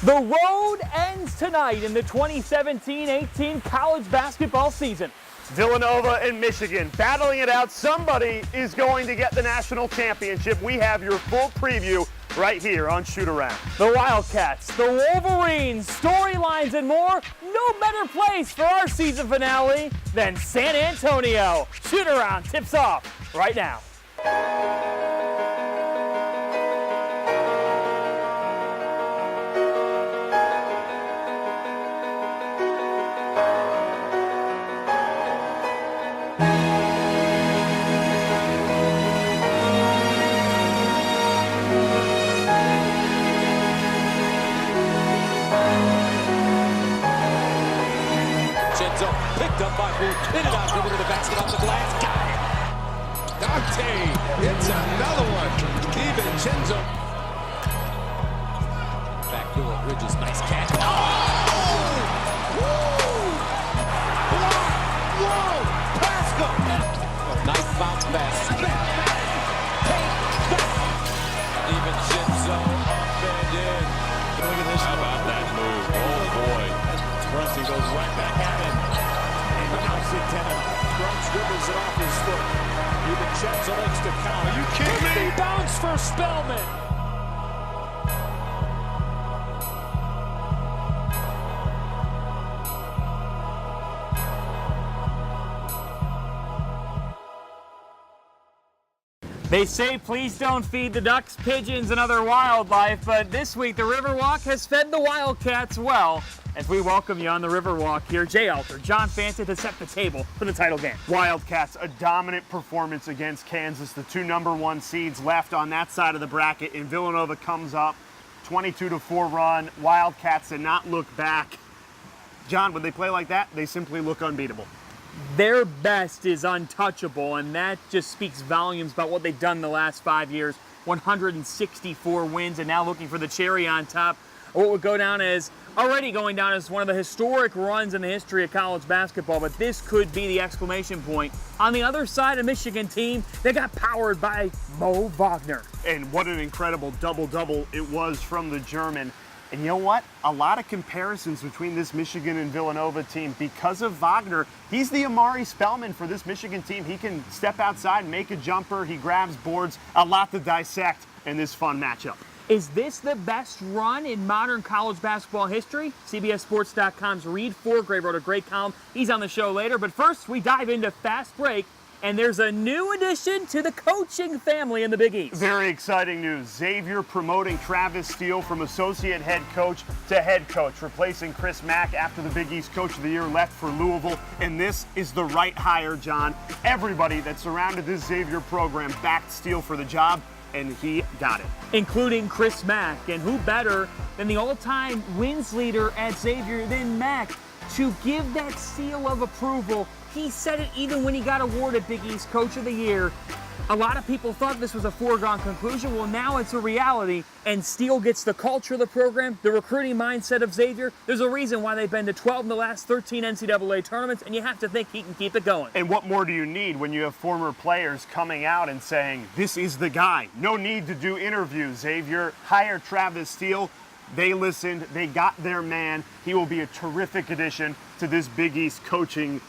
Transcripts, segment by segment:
The road ends tonight in the 2017-18 college basketball season. Villanova and Michigan battling it out. Somebody is going to get the national championship. We have your full preview right here on Shootaround. The Wildcats, the Wolverines, storylines and more. No better place for our season finale than San Antonio. Shootaround tips off right now. Picked up by Booth, hit it out, give it to the basket off the glass, got it! Dante hits another one, DiVincenzo. Back door, Bridges, nice catch. Oh! Woo! Whoa! Pascal! Nice bounce pass. DiVincenzo up and in. Look at this. How about that move? Oh boy. Brunson goes right back at him. Brunson dribbles it off his foot. DiVincenzo likes to count. Are you kidding me? Bounce for Spellman. They say please don't feed the ducks, pigeons, and other wildlife, but this week the Riverwalk has fed the Wildcats well. As we welcome you on the Riverwalk here, Jay Alter, John Fanta to set the table for the title game. Wildcats, a dominant performance against Kansas. The two #1 seeds left on that side of the bracket, and Villanova comes up, 22-4 run. Wildcats did not look back. John, when they play like that, they simply look unbeatable. Their best is untouchable, and that just speaks volumes about what they've done the last 5 years. 164 wins, and now looking for the cherry on top. What would go down as, already going down as one of the historic runs in the history of college basketball, but this could be the exclamation point. On the other side, a Michigan team that got powered by Mo Wagner. And what an incredible double-double it was from the German. And you know what? A lot of comparisons between this Michigan and Villanova team because of Wagner. He's the Amari Spellman for this Michigan team. He can step outside, make a jumper, he grabs boards. A lot to dissect in this fun matchup. Is this the best run in modern college basketball history? CBSSports.com's Reed Forgrave wrote a great column. He's on the show later. But first, we dive into Fast Break. And there's a new addition to the coaching family in the Big East. Very exciting news. Xavier promoting Travis Steele from associate head coach to head coach, replacing Chris Mack after the Big East Coach of the Year left for Louisville. And this is the right hire, John. Everybody that surrounded this Xavier program backed Steele for the job, and he got it. Including Chris Mack. And who better than the all-time wins leader at Xavier than Mack to give that seal of approval. He said it even when he got awarded Big East Coach of the Year. A lot of people thought this was a foregone conclusion. Well, now it's a reality, and Steele gets the culture of the program, the recruiting mindset of Xavier. There's a reason why they've been to 12 in the last 13 NCAA tournaments, and you have to think he can keep it going. And what more do you need when you have former players coming out and saying, this is the guy? No need to do interviews. Xavier hired Travis Steele. They listened. They got their man. He will be a terrific addition to this Big East coaching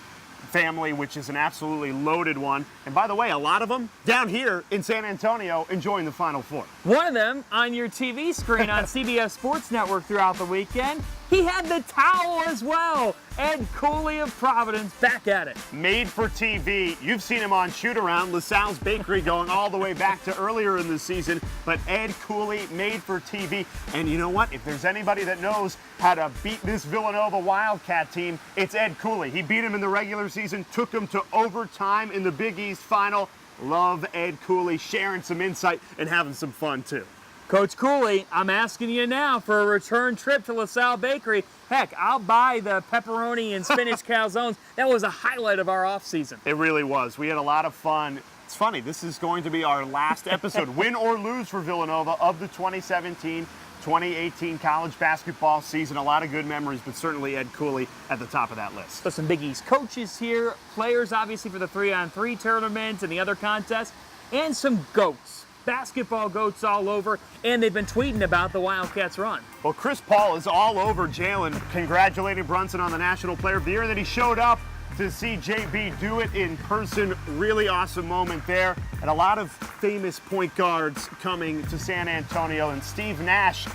family, which is an absolutely loaded one. And by the way, a lot of them down here in San Antonio enjoying the Final Four. One of them on your TV screen on CBS Sports Network throughout the weekend. He had the towel as well. Ed Cooley of Providence back at it. Made for TV. You've seen him on Shootaround, LaSalle's Bakery, going all the way back to earlier in the season. But Ed Cooley made for TV. And you know what? If there's anybody that knows how to beat this Villanova Wildcat team, it's Ed Cooley. He beat him in the regular season, took him to overtime in the Big East final. Love Ed Cooley sharing some insight and having some fun too. Coach Cooley, I'm asking you now for a return trip to LaSalle Bakery. Heck, I'll buy the pepperoni and spinach calzones. That was a highlight of our offseason. It really was. We had a lot of fun. It's funny, this is going to be our last episode, win or lose for Villanova, of the 2017-2018 college basketball season. A lot of good memories, but certainly Ed Cooley at the top of that list. So some Big East coaches here, players obviously for the 3-on-3 tournament and the other contests, and some GOATs. basketball goats all over, and they've been tweeting about the Wildcats' run. Well, Chris Paul is all over Jalen, congratulating Brunson on the National Player of the Year, and then he showed up to see JB do it in person. Really awesome moment there. And a lot of famous point guards coming to San Antonio. And Steve Nash,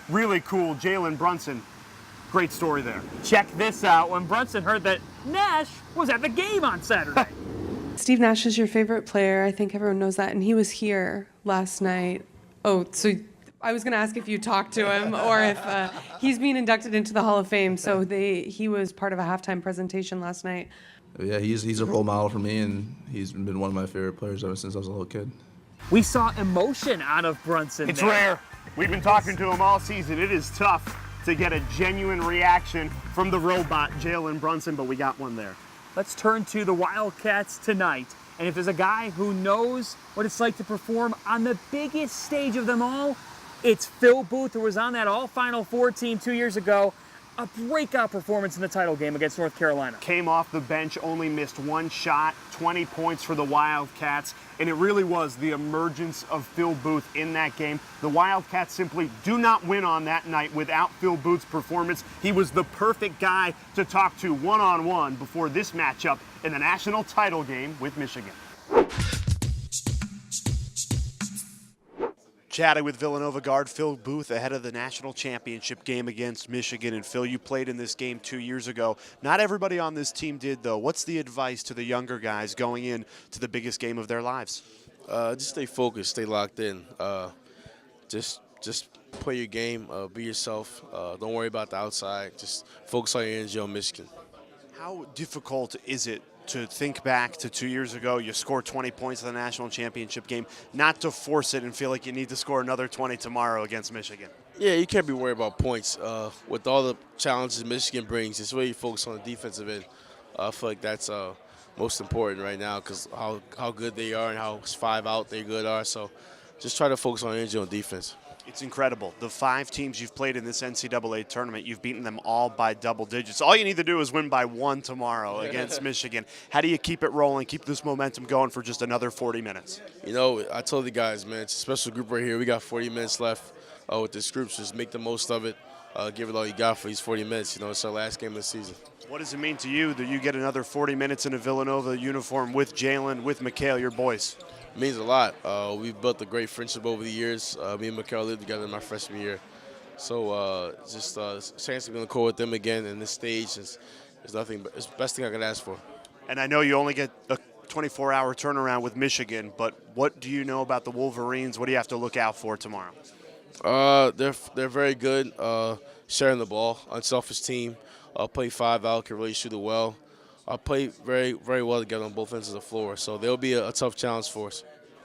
really cool. Jalen Brunson, great story there. Check this out. When Brunson heard that Nash was at the game on Saturday. Steve Nash is your favorite player. I think everyone knows that. And he was here last night. Oh, so I was going to ask if you talked to him or if he's being inducted into the Hall of Fame. So he was part of a halftime presentation last night. Yeah, he's a role model for me, and he's been one of my favorite players ever since I was a little kid. We saw emotion out of Brunson. It's there. rare. We've been talking to him all season. It is tough to get a genuine reaction from the robot, Jalen Brunson, but we got one there. Let's turn to the Wildcats tonight. And if there's a guy who knows what it's like to perform on the biggest stage of them all, it's Phil Booth, who was on that all-Final Four team 2 years ago. A breakout performance in the title game against North Carolina. Came off the bench, only missed one shot, 20 points for the Wildcats, and it really was the emergence of Phil Booth in that game. The Wildcats simply do not win on that night without Phil Booth's performance. He was the perfect guy to talk to one-on-one before this matchup in the national title game with Michigan. Chatting with Villanova guard Phil Booth ahead of the national championship game against Michigan. And Phil, you played in this game 2 years ago. Not everybody on this team did, though. What's the advice to the younger guys going in to the biggest game of their lives? Just stay focused, stay locked in. Just play your game, be yourself. Don't worry about the outside. Just focus on your energy on Michigan. How difficult is it to think back to 2 years ago, you scored 20 points in the national championship game, not to force it and feel like you need to score another 20 tomorrow against Michigan? Yeah, you can't be worried about points. With all the challenges Michigan brings, it's really focused on the defensive end. I feel like that's most important right now because how good they are and how 5 out they good are. So just try to focus on energy on defense. It's incredible. The 5 teams you've played in this NCAA tournament, you've beaten them all by double digits. All you need to do is win by 1 tomorrow against Michigan. How do you keep it rolling, keep this momentum going for just another 40 minutes? You know, I told the guys, man, it's a special group right here. We got 40 minutes left with this group, so just make the most of it. Give it all you got for these 40 minutes. You know, it's our last game of the season. What does it mean to you that you get another 40 minutes in a Villanova uniform with Jalen, with Mikhail, your boys? It means a lot. We've built a great friendship over the years. Me and Mikhail lived together in my freshman year. So just a chance to be on the court with them again in this stage is nothing but it's the best thing I could ask for. And I know you only get a 24-hour turnaround with Michigan, but what do you know about the Wolverines? What do you have to look out for tomorrow? They're very good, sharing the ball, unselfish team. Play 5 out, can really shoot it well. Play very, very well together on both ends of the floor. So they'll be a tough challenge for us.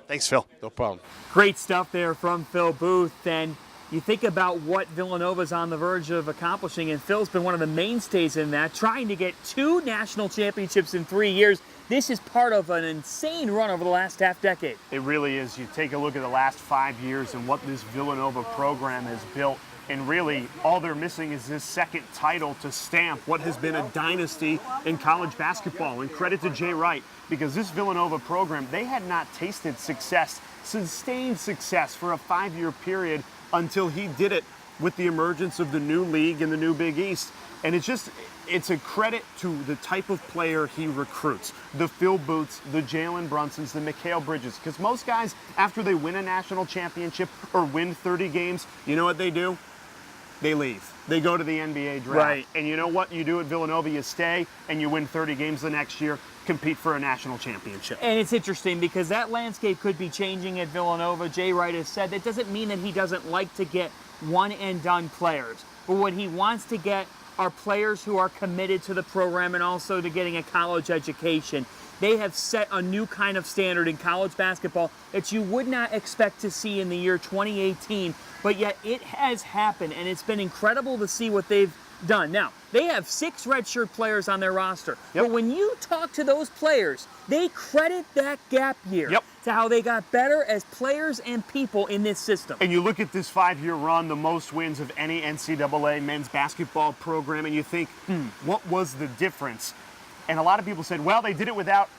Thanks, Phil. No problem. Great stuff there from Phil Booth. And you think about what Villanova's on the verge of accomplishing, and Phil's been one of the mainstays in that, trying to get 2 national championships in 3 years. This is part of an insane run over the last half-decade. It really is. You take a look at the last 5 years and what this Villanova program has built, and really all they're missing is this second title to stamp what has been a dynasty in college basketball. And credit to Jay Wright, because this Villanova program, they had not tasted success, sustained success for a 5-year period until he did it with the emergence of the new league and the new Big East. And it's a credit to the type of player he recruits. The Phil Booths, the Jalen Brunsons, the Mikhail Bridges. Because most guys, after they win a national championship or win 30 games, you know what they do? They leave. They go to the NBA draft. Right. And you know what you do at Villanova? You stay and you win 30 games the next year, compete for a national championship. And it's interesting because that landscape could be changing at Villanova. Jay Wright has said that doesn't mean that he doesn't like to get one-and-done players. But what he wants to get are players who are committed to the program and also to getting a college education. They have set a new kind of standard in college basketball that you would not expect to see in the year 2018, but yet it has happened, and it's been incredible to see what they've done. Now, they have 6 redshirt players on their roster, but when you talk to those players, they credit that gap year to how they got better as players and people in this system. And you look at this 5-year run, the most wins of any NCAA men's basketball program, and you think, what was the difference? And a lot of people said, well, they did it without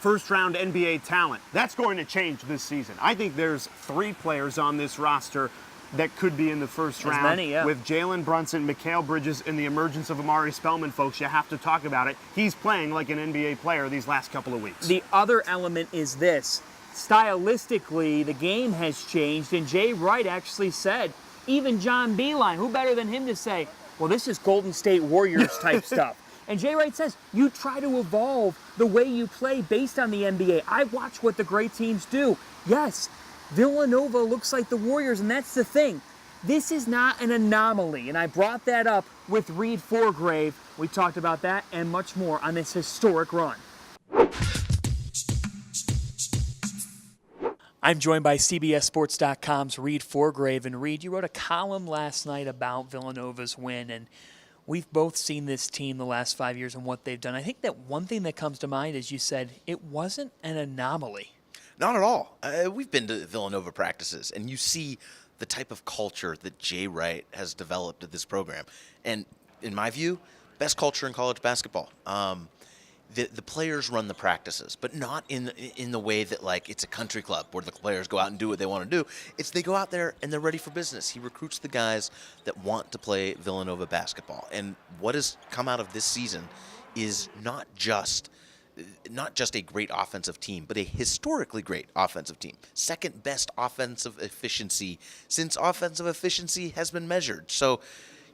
first-round NBA talent. That's going to change this season. I think there's 3 players on this roster that could be in the first round. many, yeah. With Jalen Brunson, Mikal Bridges, and the emergence of Amari Spellman, folks, you have to talk about it. He's playing like an NBA player these last couple of weeks. The other element is this. Stylistically, the game has changed, and Jay Wright actually said, even John Beilein, who better than him to say, well, this is Golden State Warriors type stuff. And Jay Wright says, you try to evolve the way you play based on the NBA. I watch what the great teams do. Yes, Villanova looks like the Warriors, and that's the thing. This is not an anomaly, and I brought that up with Reed Forgrave. We talked about that and much more on this historic run. I'm joined by CBSSports.com's Reed Forgrave. And Reed, you wrote a column last night about Villanova's win, and we've both seen this team the last 5 years and what they've done. I think that one thing that comes to mind is you said it wasn't an anomaly. Not at all. We've been to Villanova practices, and you see the type of culture that Jay Wright has developed at this program. And in my view, best culture in college basketball. The players run the practices, but not in the way that, like, it's a country club where the players go out and do what they want to do. It's they go out there and they're ready for business. He recruits the guys that want to play Villanova basketball. And what has come out of this season is not just a great offensive team, but a historically great offensive team. Second best offensive efficiency since offensive efficiency has been measured. So,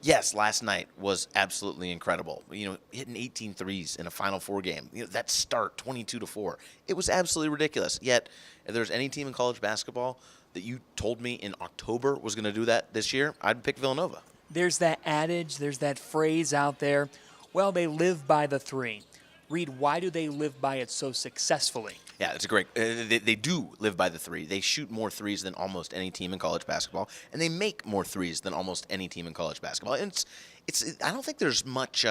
yes, last night was absolutely incredible. Hitting 18 threes in a Final Four game. That start, 22-4. It was absolutely ridiculous. Yet, if there's any team in college basketball that you told me in October was going to do that this year, I'd pick Villanova. There's that adage, there's that phrase out there, well, they live by the 3. Reed, why do they live by it so successfully? Yeah, it's a great. They do live by the 3. They shoot more threes than almost any team in college basketball, and they make more threes than almost any team in college basketball. And it's. I don't think there's much.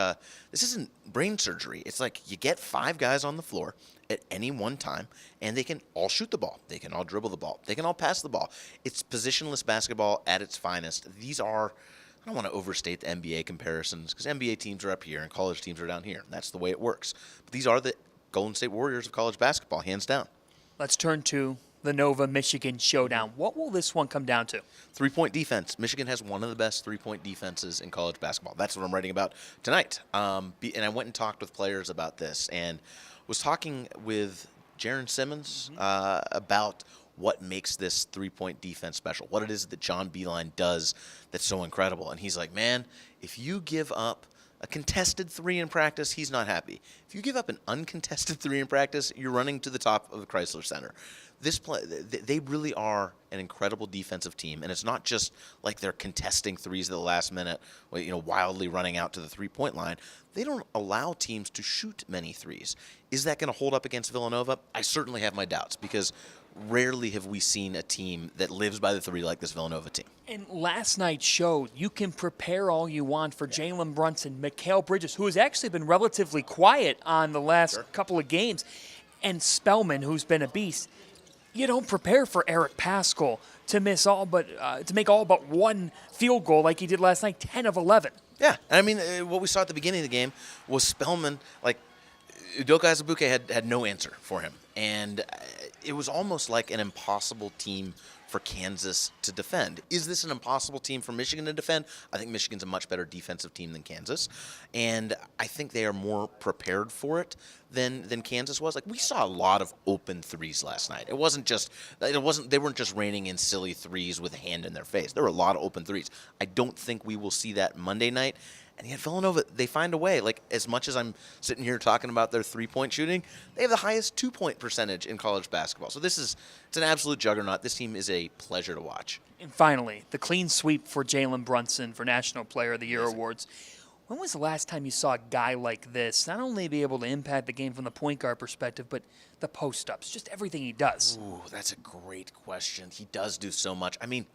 This isn't brain surgery. It's like you get 5 guys on the floor at any one time, and they can all shoot the ball. They can all dribble the ball. They can all pass the ball. It's positionless basketball at its finest. These are. I don't want to overstate the NBA comparisons because NBA teams are up here and college teams are down here. That's the way it works. But these are the Golden State Warriors of college basketball, hands down. Let's turn to the Nova-Michigan showdown. What will this one come down to? 3-point defense. Michigan has one of the best 3-point defenses in college basketball. That's what I'm writing about tonight. And I went and talked with players about this and was talking with Jaren Simmons about what makes this 3-point defense special, what it is that John Beilein does that's so incredible. And he's like, man, if you give up a contested 3 in practice, he's not happy. If you give up an uncontested 3 in practice, you're running to the top of the Chrysler Center. They really are an incredible defensive team, and it's not just like they're contesting threes at the last minute, wildly running out to the 3-point line. They don't allow teams to shoot many threes. Is that going to hold up against Villanova? I certainly have my doubts because rarely have we seen a team that lives by the 3 like this Villanova team. And last night showed you can prepare all you want for Jalen Brunson, Mikal Bridges, who has actually been relatively quiet on the last couple of games, and Spellman, who's been a beast. You don't prepare for Eric Paschal to make all but one field goal like he did last night, 10 of 11. Yeah, I mean, what we saw at the beginning of the game was Spellman, Udoka Azubuike had no answer for him. And it was almost like an impossible team for Kansas to defend. Is this an impossible team for Michigan to defend? I think Michigan's a much better defensive team than Kansas. And I think they are more prepared for it than Kansas was. We saw a lot of open threes last night. They weren't just raining in silly threes with a hand in their face. There were a lot of open threes. I don't think we will see that Monday night. And yet Villanova, they find a way. As much as I'm sitting here talking about their 3-point shooting, they have the highest 2-point percentage in college basketball. So it's an absolute juggernaut. This team is a pleasure to watch. And finally, the clean sweep for Jalen Brunson for National Player of the Year awards. When was the last time you saw a guy like this not only be able to impact the game from the point guard perspective, but the post-ups, just everything he does? Ooh, that's a great question. He does do so much. I mean,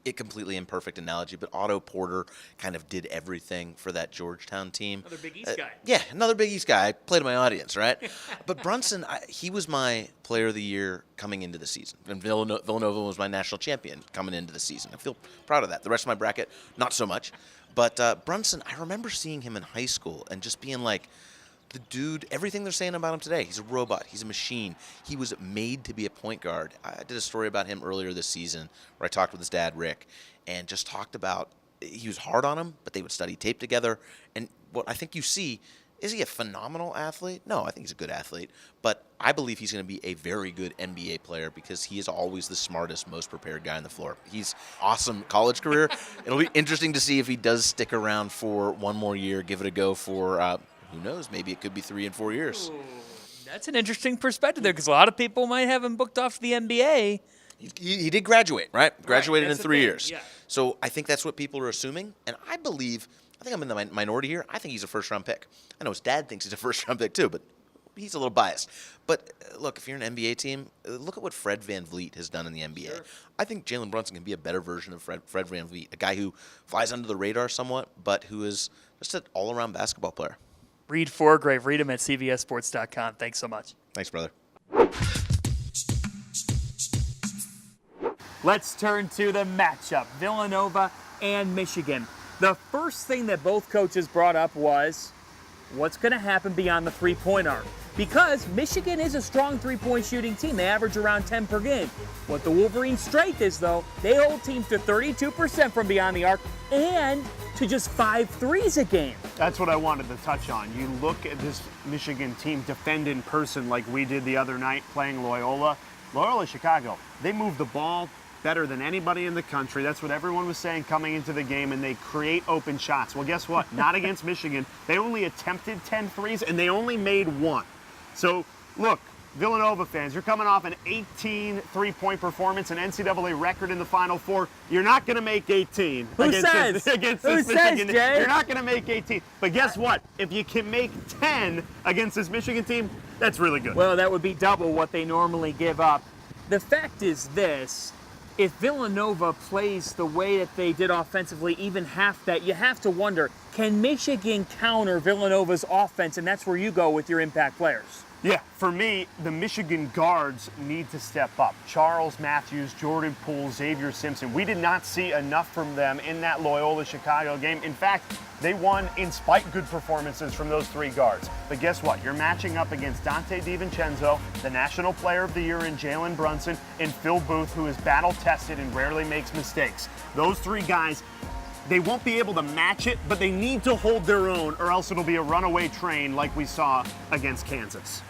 a completely imperfect analogy, but Otto Porter kind of did everything for that Georgetown team. Another Big East guy. Yeah, another Big East guy. I played to my audience, right? But Brunson, he was my player of the year coming into the season. And Villanova was my national champion coming into the season. I feel proud of that. The rest of my bracket, not so much. But Brunson, I remember seeing him in high school and just being like, the dude, everything they're saying about him today, he's a robot. He's a machine. He was made to be a point guard. I did a story about him earlier this season where I talked with his dad, Rick, and just talked about he was hard on him, but they would study tape together. And what I think you see, is he a phenomenal athlete? No, I think he's a good athlete. But I believe he's going to be a very good NBA player because he is always the smartest, most prepared guy on the floor. He's awesome college career. It'll be interesting to see if he does stick around for one more year, give it a go for, who knows, maybe it could be 3 and 4 years. Ooh, that's an interesting perspective there because a lot of people might have him booked off to the NBA. He did graduate, right? Graduated in 3 years. Yeah. So I think that's what people are assuming. And I think I'm in the minority here. I think he's a first-round pick. I know his dad thinks he's a first-round pick too, but he's a little biased. But look, if you're an NBA team, look at what Fred VanVleet has done in the NBA. Sure. I think Jalen Brunson can be a better version of Fred VanVleet, a guy who flies under the radar somewhat, but who is just an all-around basketball player. Read Forgrave. Read him at cbssports.com. Thanks so much. Thanks, brother. Let's turn to the matchup, Villanova and Michigan. The first thing that both coaches brought up was what's going to happen beyond the three-point arc. Because Michigan is a strong three-point shooting team. They average around 10 per game. What the Wolverines' strength is, though, they hold teams to 32% from beyond the arc and to just 5 threes a game. That's what I wanted to touch on. You look at this Michigan team defend in person like we did the other night playing Loyola. Loyola Chicago, they move the ball better than anybody in the country. That's what everyone was saying coming into the game, and they create open shots. Well, guess what? Not against Michigan. They only attempted 10 threes, and they only made 1. So, look, Villanova fans, you're coming off an 18 three-point performance, an NCAA record in the Final Four. You're not going to make 18 against this Michigan team. You're not going to make 18. But guess what? If you can make 10 against this Michigan team, that's really good. Well, that would be double what they normally give up. The fact is this. If Villanova plays the way that they did offensively, even half that, you have to wonder, can Michigan counter Villanova's offense? And that's where you go with your impact players. Yeah, for me, the Michigan guards need to step up. Charles Matthews, Jordan Poole, Xavier Simpson. We did not see enough from them in that Loyola Chicago game. In fact, they won in spite good performances from those 3 guards. But guess what? You're matching up against Dante DiVincenzo, the National Player of the Year in Jalen Brunson, and Phil Booth, who is battle-tested and rarely makes mistakes. Those 3 guys, they won't be able to match it, but they need to hold their own, or else it'll be a runaway train like we saw against Kansas.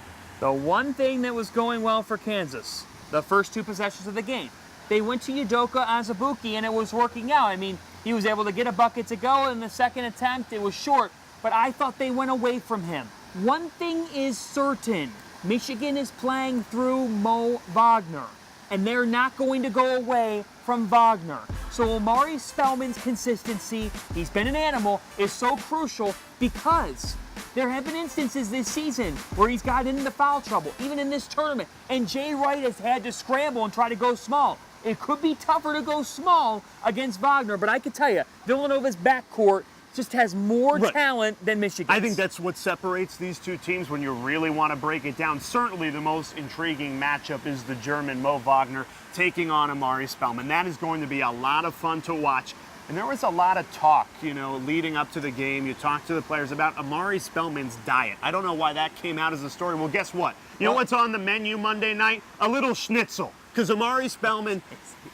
The one thing that was going well for Kansas, the first 2 possessions of the game, they went to Udoka Azubuike and it was working out. I mean, he was able to get a bucket to go. In the second attempt, it was short, but I thought they went away from him. One thing is certain, Michigan is playing through Mo Wagner, and they're not going to go away from Wagner. So Omari Spellman's consistency, he's been an animal, is so crucial because there have been instances this season where he's gotten into foul trouble, even in this tournament, and Jay Wright has had to scramble and try to go small. It could be tougher to go small against Wagner, but I can tell you, Villanova's backcourt just has more talent than Michigan. I think that's what separates these 2 teams when you really want to break it down. Certainly the most intriguing matchup is the German Mo Wagner taking on Omari Spellman. That is going to be a lot of fun to watch. And there was a lot of talk, leading up to the game. You talked to the players about Omari Spellman's diet. I don't know why that came out as a story. Well, guess what? You know what's on the menu Monday night? A little schnitzel. Because Omari Spellman,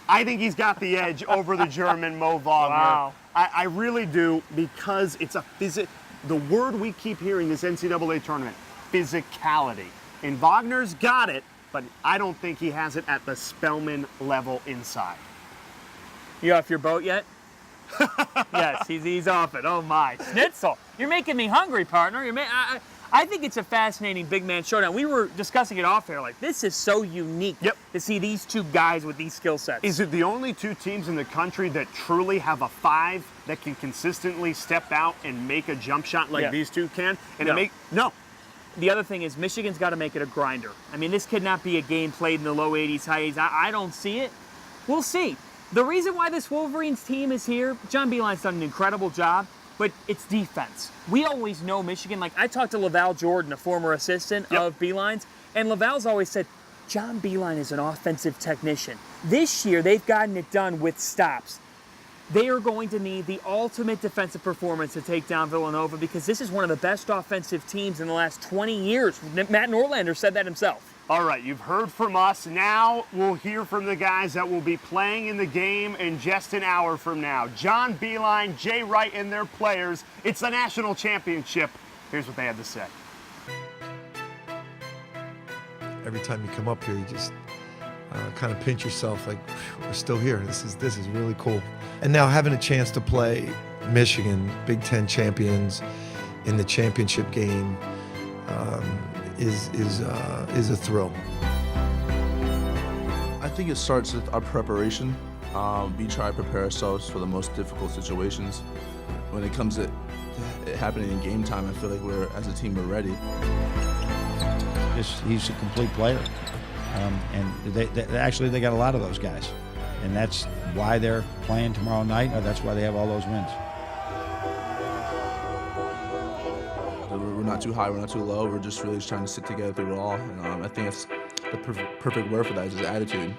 I think he's got the edge over the German Mo Wagner. Wow. I really do, because it's the word we keep hearing this NCAA tournament, physicality. And Wagner's got it, but I don't think he has it at the Spellman level inside. You off your boat yet? Yes, he's off it. Oh my, Schnitzel! You're making me hungry, partner. I think it's a fascinating big man showdown. We were discussing it off air. Like, this is so unique to see these 2 guys with these skill sets. Is it the only 2 teams in the country that truly have a 5 that can consistently step out and make a jump shot like these 2 can? And no. The other thing is Michigan's got to make it a grinder. I mean, this could not be a game played in the low 80s, high 80s. I don't see it. We'll see. The reason why this Wolverines team is here, John Beilein's done an incredible job, but it's defense. We always know Michigan. Like, I talked to Laval Jordan, a former assistant of Beilein's, and Laval's always said, John Beilein is an offensive technician. This year, they've gotten it done with stops. They are going to need the ultimate defensive performance to take down Villanova, because this is one of the best offensive teams in the last 20 years. Matt Norlander said that himself. All right, you've heard from us. Now we'll hear from the guys that will be playing in the game in just an hour from now. John Beilein, Jay Wright, and their players. It's the national championship. Here's what they had to say. Every time you come up here, you just kind of pinch yourself like, we're still here. This is really cool. And now having a chance to play Michigan, Big Ten champions, in the championship game is a thrill. I think it starts with our preparation. We try to prepare ourselves for the most difficult situations. When it comes to it happening in game time, I feel like as a team, we're ready. He's a complete player, and they got a lot of those guys, and that's why they're playing tomorrow night. That's why they have all those wins. We're not too high, we're not too low. We're just really trying to stick together through it all, and I think it's the perfect word for that is attitude.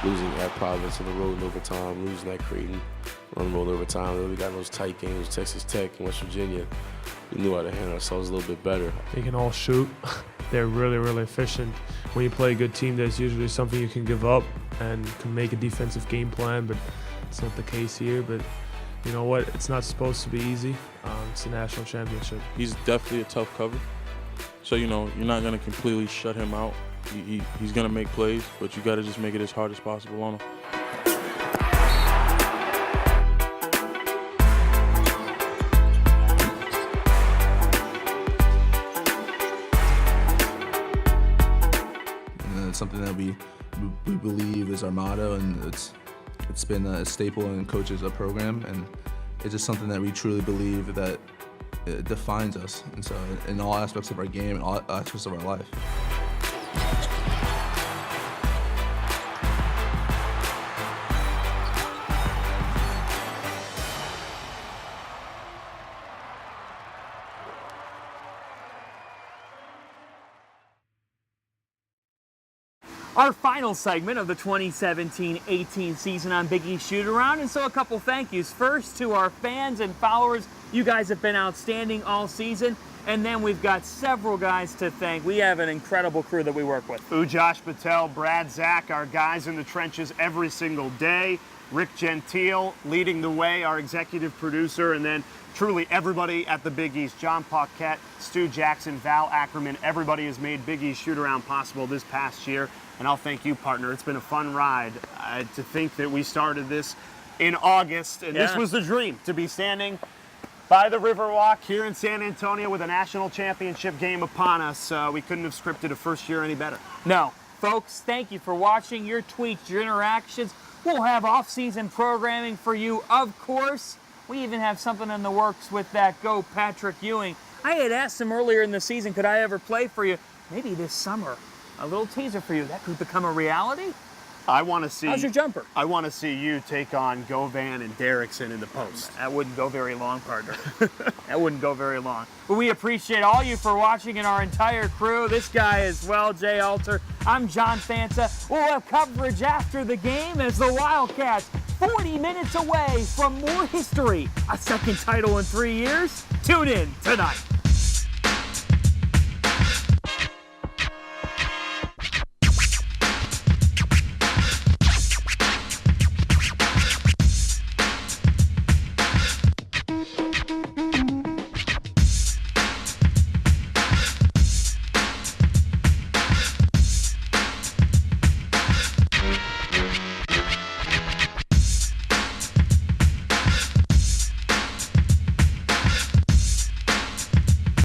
Losing at Providence on the road in overtime, losing at Creighton on the road in overtime. We got those tight games, Texas Tech and West Virginia. We knew how to handle ourselves a little bit better. They can all shoot. They're really, really efficient. When you play a good team, there's usually something you can give up and can make a defensive game plan, but it's not the case here. But you know what? It's not supposed to be easy. It's a national championship. He's definitely a tough cover. So, you know, you're not going to completely shut him out. He's going to make plays, but you got to just make it as hard as possible on him. And it's something that we believe is our motto, and it's been a staple in coaches' program, and it's just something that we truly believe that it defines us, and so in all aspects of our game and all aspects of our life. Our final segment of the 2017-18 season on Big East Shootaround, and so a couple thank yous. First to our fans and followers. You guys have been outstanding all season. And then we've got several guys to thank. We have an incredible crew that we work with. Ujosh Patel, Brad Zach, our guys in the trenches every single day. Rick Gentile leading the way, our executive producer, and then truly everybody at the Big East. John Paquette, Stu Jackson, Val Ackerman, everybody has made Big East Shootaround possible this past year. And I'll thank you, partner. It's been a fun ride. To think that we started this in August, and this was the dream, to be standing by the Riverwalk here in San Antonio with a national championship game upon us. We couldn't have scripted a first year any better. No. Folks, thank you for watching, your tweets, your interactions. We'll have off-season programming for you, of course. We even have something in the works with that Go Patrick Ewing. I had asked him earlier in the season, could I ever play for you? Maybe this summer. A little teaser for you. That could become a reality. I want to see. How's your jumper? I want to see you take on Govan and Derrickson in the post. That wouldn't go very long, partner. That wouldn't go very long. But we appreciate all you for watching and our entire crew. This guy as well, Jay Alter. I'm John Fanta. We'll have coverage after the game as the Wildcats, 40 minutes away from more history. A second title in 3 years. Tune in tonight.